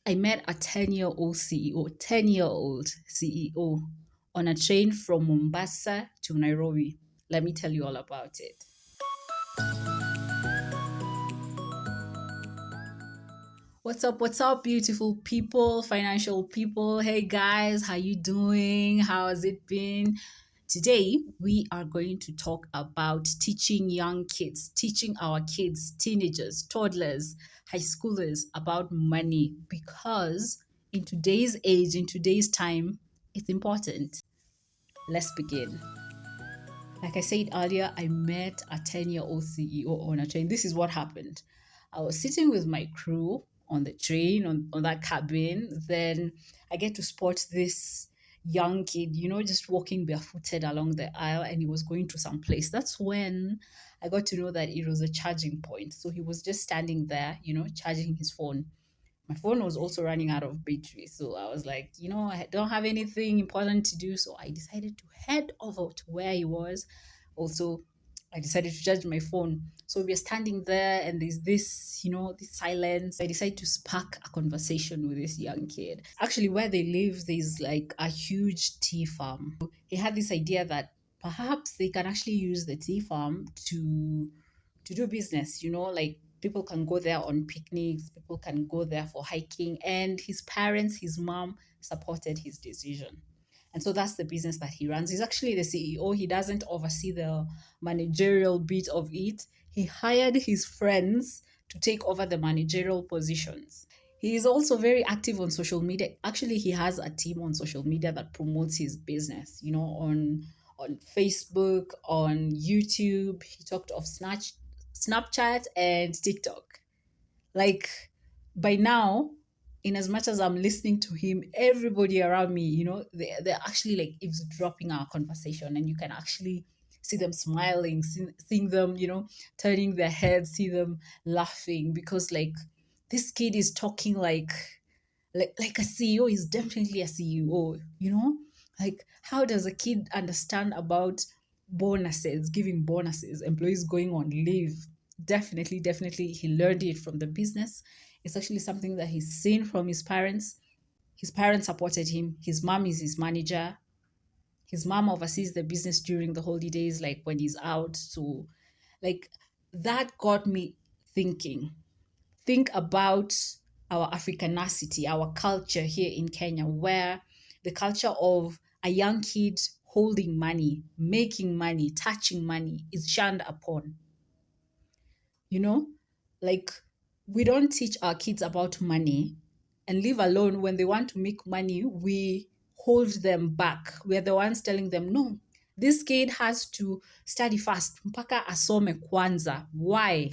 I met a 10-year-old CEO, 10-year-old CEO on a train from Mombasa to Nairobi. Let me tell you all about it. What's up, beautiful people, financial people? Hey guys, how you doing? How has it been? Today, we are going to talk about teaching young kids, teaching our kids, teenagers, toddlers, high schoolers about money because in today's age, in today's time, it's important. Let's begin. Like I said earlier, I met a 10-year-old CEO on a train. This is what happened. I was sitting with my crew on the train, on that cabin. Then I get to spot this young kid, just walking barefooted along the aisle, and he was going to some place. That's when I got to know that it was a charging point. So he was just standing there, charging his phone. My phone was also running out of battery. So I was like, I don't have anything important to do. So I decided to head over to where he was. Also, I decided to charge my phone. So we're standing there and there's this, this silence. I decided to spark a conversation with this young kid. Actually, where they live, there's like a huge tea farm. He had this idea that perhaps they can actually use the tea farm to do business, like people can go there on picnics, people can go there for hiking, and his parents, his mom supported his decision. And so that's the business that he runs. He's actually the CEO. He doesn't oversee the managerial bit of it. He hired his friends to take over the managerial positions. He is also very active on social media. Actually, he has a team on social media that promotes his business, on Facebook, on YouTube. He talked of Snapchat and TikTok. Like by now, in as much as I'm listening to him, everybody around me, they're actually like eavesdropping our conversation, and you can actually see them smiling, seeing them, turning their heads, see them laughing because like this kid is talking like a CEO is definitely a CEO, Like how does a kid understand about bonuses, giving bonuses, employees going on leave? Definitely, he learned it from the business. It's actually something that he's seen from his parents. His parents supported him. His mom is his manager. His mom oversees the business during the holidays, like when he's out. So, like, that got me thinking. Think about our Africanacity, our culture here in Kenya, where the culture of a young kid holding money, making money, touching money is shunned upon. Like we don't teach our kids about money, and leave alone when they want to make money, we hold them back. We're the ones telling them, no, this kid has to study fast. Mpaka asome kwanza. Why?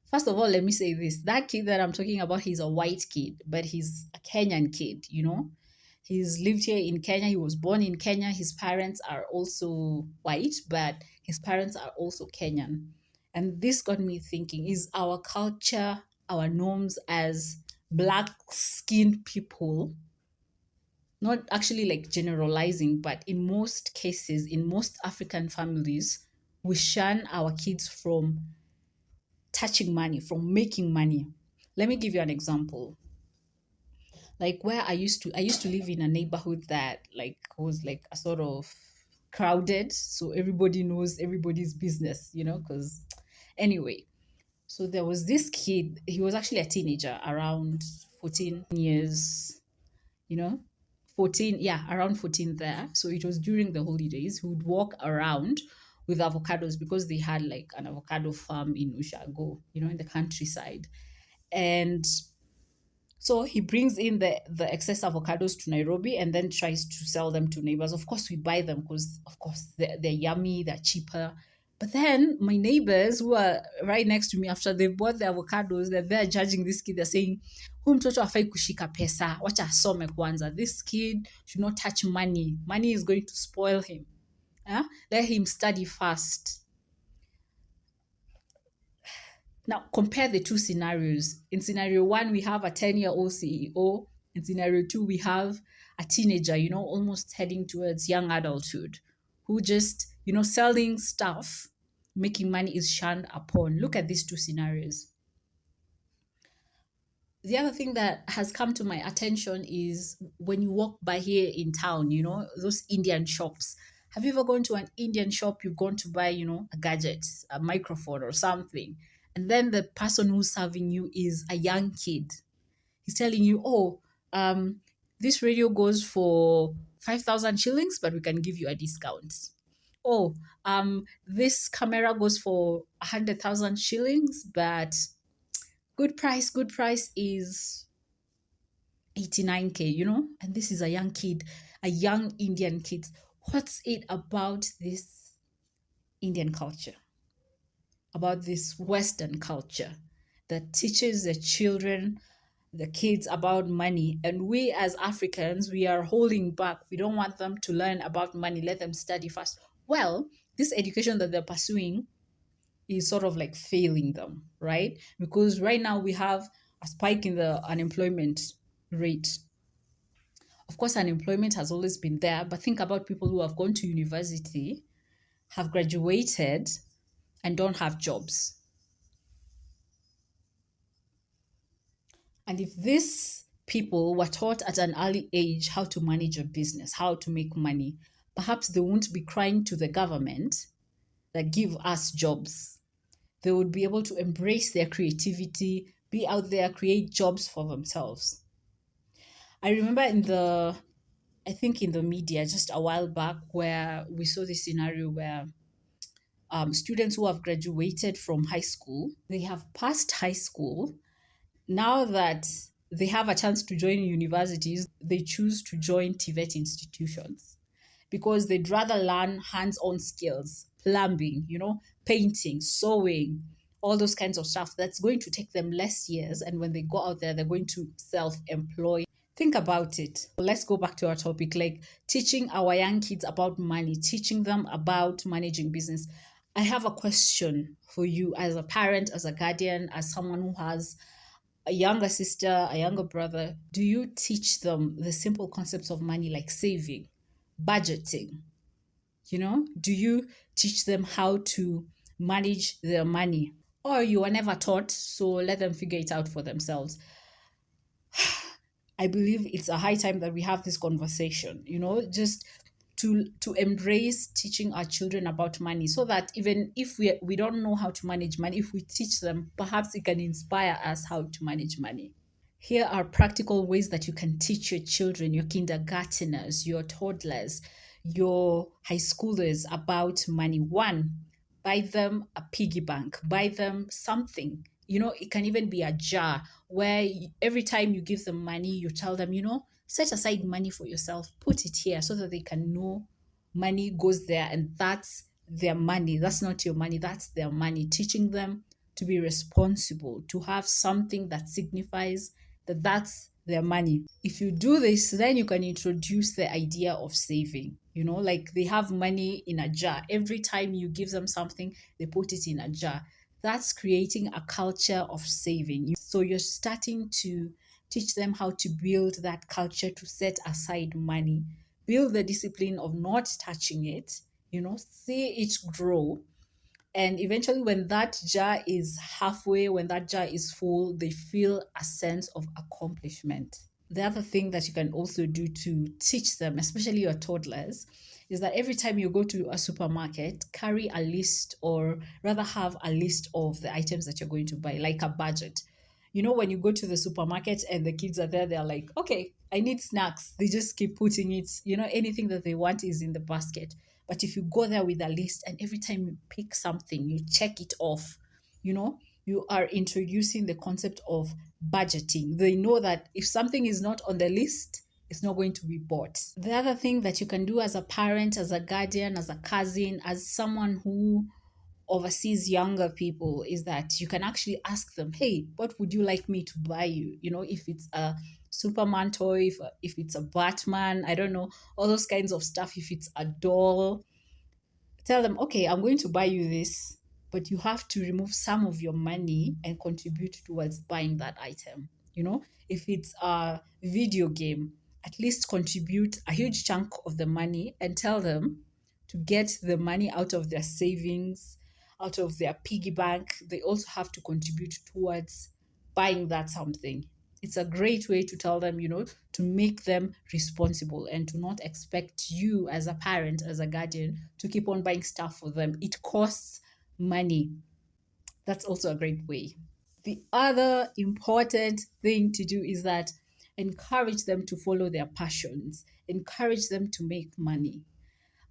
First of all, let me say this. That kid that I'm talking about, he's a white kid, but he's a Kenyan kid, He's lived here in Kenya. He was born in Kenya. His parents are also white, but his parents are also Kenyan. And this got me thinking, is our culture, our norms as black-skinned people, not actually like generalizing, but in most cases, in most African families, we shun our kids from touching money, from making money. Let me give you an example. Like where I used to live in a neighborhood that like was like a sort of crowded, so everybody knows everybody's business, because anyway, so there was this kid. He was actually a teenager, around 14 years, 14, yeah, around 14 there. So it was during the holidays. He would walk around with avocados because they had like an avocado farm in Ushago, in the countryside. And so he brings in the excess avocados to Nairobi and then tries to sell them to neighbors. Of course, we buy them because, of course, they're yummy, they're cheaper. But then my neighbors who are right next to me, after they bought the avocados, they're there judging this kid. They're saying, "Huyu mtoto hafai kushika pesa, wacha asome kwanza. This kid should not touch money. Money is going to spoil him. Let him study fast." Now, compare the two scenarios. In scenario one, we have a 10-year-old CEO. In scenario two, we have a teenager, almost heading towards young adulthood, who just, selling stuff, making money is shunned upon. Look at these two scenarios. The other thing that has come to my attention is when you walk by here in town, those Indian shops. Have you ever gone to an Indian shop? You've gone to buy, a gadget, a microphone or something. And then the person who's serving you is a young kid. He's telling you, oh, this radio goes for 5,000 shillings, but we can give you a discount. Oh, this camera goes for 100,000 shillings, but good price is 89K, and this is a young kid, a young Indian kid. What's it about this Indian culture, about this Western culture that teaches the children, the kids about money? And we as Africans, we are holding back. We don't want them to learn about money. Let them study first. Well, this education that they're pursuing is sort of like failing them, right? Because right now we have a spike in the unemployment rate. Of course, unemployment has always been there, but think about people who have gone to university, have graduated, and don't have jobs. And if these people were taught at an early age how to manage a business, how to make money, perhaps they won't be crying to the government that give us jobs. They would be able to embrace their creativity, be out there, create jobs for themselves. I remember I think in the media just a while back where we saw this scenario where students who have graduated from high school, they have passed high school. Now that they have a chance to join universities, they choose to join TVET institutions because they'd rather learn hands-on skills, plumbing, painting, sewing, all those kinds of stuff. That's going to take them less years. And when they go out there, they're going to self-employ. Think about it. Let's go back to our topic, like teaching our young kids about money, teaching them about managing business. I have a question for you as a parent, as a guardian, as someone who has a younger sister, a younger brother. Do you teach them the simple concepts of money like saving, budgeting? Do you teach them how to manage their money? Or you were never taught, so let them figure it out for themselves. I believe it's a high time that we have this conversation, just to embrace teaching our children about money, so that even if we don't know how to manage money, if we teach them, perhaps it can inspire us how to manage money. Here are practical ways that you can teach your children, your kindergarteners, your toddlers, your high schoolers about money. One, buy them a piggy bank, buy them something. It can even be a jar where every time you give them money, you tell them, set aside money for yourself, put it here so that they can know money goes there and that's their money. That's not your money, that's their money. Teaching them to be responsible, to have something that signifies that that's their money. If you do this, then you can introduce the idea of saving. Like they have money in a jar. Every time you give them something, they put it in a jar. That's creating a culture of saving. So you're starting to teach them how to build that culture to set aside money, build the discipline of not touching it, see it grow. And eventually, when that jar is halfway, when that jar is full, they feel a sense of accomplishment. The other thing that you can also do to teach them, especially your toddlers, is that every time you go to a supermarket, carry a list, or rather have a list of the items that you're going to buy, like a budget. When you go to the supermarket and the kids are there, they're like, okay, I need snacks. They just keep putting it, anything that they want is in the basket. But if you go there with a list and every time you pick something, you check it off, you are introducing the concept of budgeting. They know that if something is not on the list, it's not going to be bought. The other thing that you can do as a parent, as a guardian, as a cousin, as someone who oversees younger people is that you can actually ask them, hey, what would you like me to buy you? If it's a Superman toy, if it's a Batman, I don't know, all those kinds of stuff. If it's a doll, tell them, okay, I'm going to buy you this, but you have to remove some of your money and contribute towards buying that item. If it's a video game, at least contribute a huge chunk of the money and tell them to get the money out of their savings, out of their piggy bank. They also have to contribute towards buying that something. It's a great way to tell them, to make them responsible and to not expect you as a parent, as a guardian, to keep on buying stuff for them. It costs money. That's also a great way. The other important thing to do is that encourage them to follow their passions, encourage them to make money.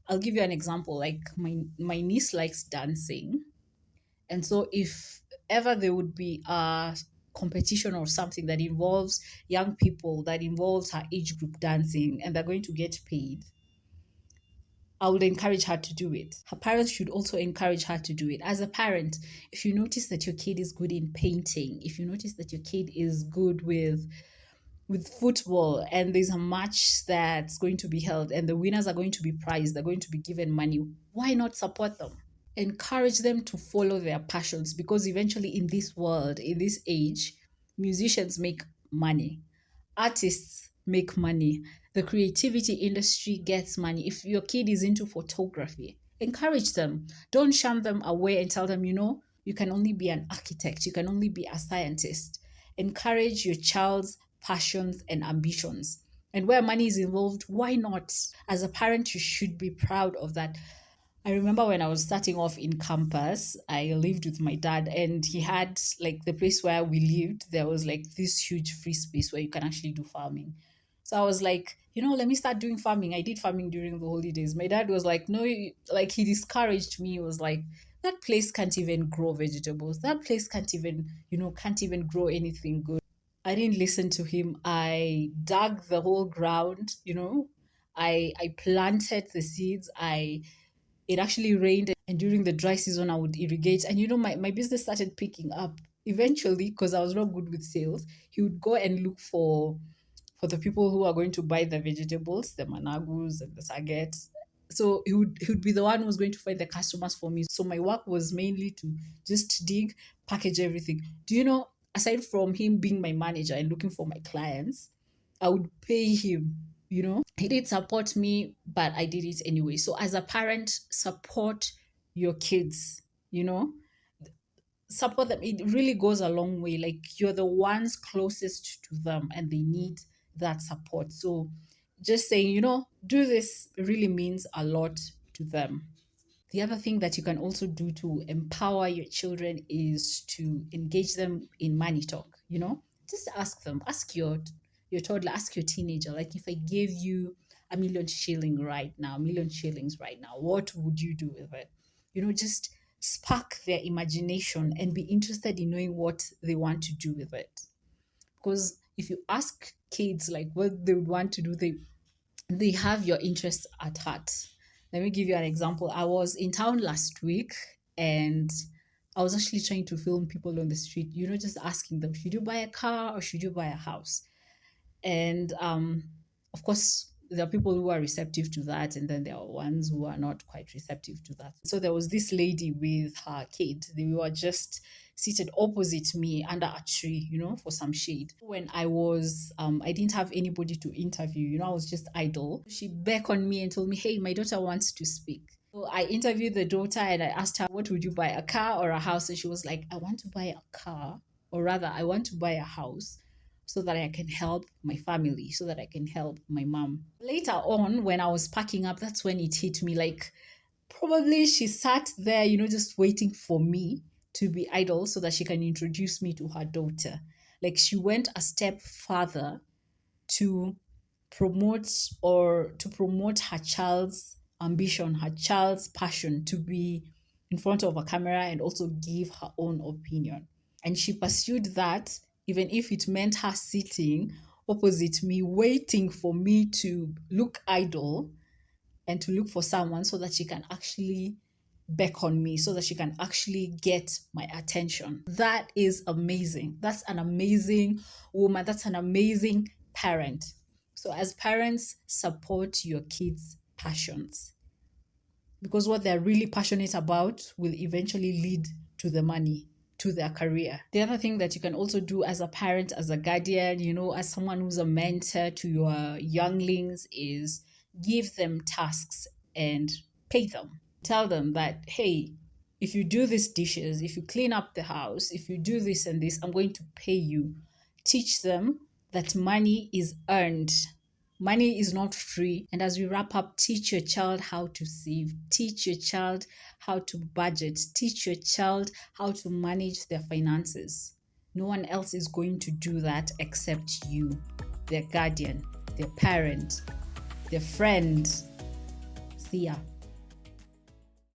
I'll give you an example. Like my niece likes dancing. And so if ever there would be a competition or something that involves young people, that involves her age group dancing, and they're going to get paid, I would encourage her to do it. Her parents should also encourage her to do it. As a parent, if you notice that your kid is good in painting, if you notice that your kid is good with football, and there's a match that's going to be held and the winners are going to be prized, they're going to be given money, why not support them? Encourage them to follow their passions, because eventually in this world, in this age, musicians make money, artists make money, the creativity industry gets money. If your kid is into photography, encourage them. Don't shun them away and tell them, you can only be an architect, you can only be a scientist. Encourage your child's passions and ambitions. And where money is involved, why not? As a parent, you should be proud of that. I remember when I was starting off in campus, I lived with my dad, and he had, like, the place where we lived, there was like this huge free space where you can actually do farming. So I was like, let me start doing farming. I did farming during the holidays. My dad was like, no, like, he discouraged me. He was like, that place can't even grow vegetables. That place can't even grow anything good. I didn't listen to him. I dug the whole ground. I planted the seeds. It actually rained, and during the dry season I would irrigate, and my business started picking up eventually, because I was not good with sales. He would go and look for the people who are going to buy the vegetables, the managus and the saggets. So he would be the one who's going to find the customers for me. So my work was mainly to just dig, package everything. Do you know, aside from him being my manager and looking for my clients, I would pay him. He did support me, but I did it anyway. So as a parent, support your kids, support them. It really goes a long way. Like, you're the ones closest to them and they need that support. So just saying, do this really means a lot to them. The other thing that you can also do to empower your children is to engage them in money talk. Just ask them, ask your toddler, ask your teenager, like, if I gave you a million shillings right now, what would you do with it? Just spark their imagination and be interested in knowing what they want to do with it. Because if you ask kids like what they would want to do, they have your interest at heart. Let me give you an example. I was in town last week, and I was actually trying to film people on the street, just asking them, should you buy a car or should you buy a house? And of course, there are people who are receptive to that, and then there are ones who are not quite receptive to that. So there was this lady with her kid. They were just seated opposite me under a tree, for some shade. When I didn't have anybody to interview, I was just idle. She beckoned me and told me, hey, my daughter wants to speak. So I interviewed the daughter and I asked her, what would you buy, a car or a house? And she was like, I want to buy a car, or rather, I want to buy a house, so that I can help my family, so that I can help my mom. Later on, when I was packing up, that's when it hit me. Like, probably she sat there, just waiting for me to be idle so that she can introduce me to her daughter. Like, she went a step further to promote her child's ambition, her child's passion to be in front of a camera and also give her own opinion. And she pursued that, even if it meant her sitting opposite me, waiting for me to look idle and to look for someone so that she can actually beckon me, so that she can actually get my attention. That is amazing. That's an amazing woman. That's an amazing parent. So as parents, support your kids' passions, because what they're really passionate about will eventually lead to the money, to their career. The other thing that you can also do as a parent, as a guardian, as someone who's a mentor to your younglings, is give them tasks and pay them. Tell them that, hey, if you do these dishes, if you clean up the house, if you do this and this, I'm going to pay you Teach them that money is earned. Money is not free. And as we wrap up, teach your child how to save. Teach your child how to budget. Teach your child how to manage their finances. No one else is going to do that except you, their guardian, their parent, their friend. See ya.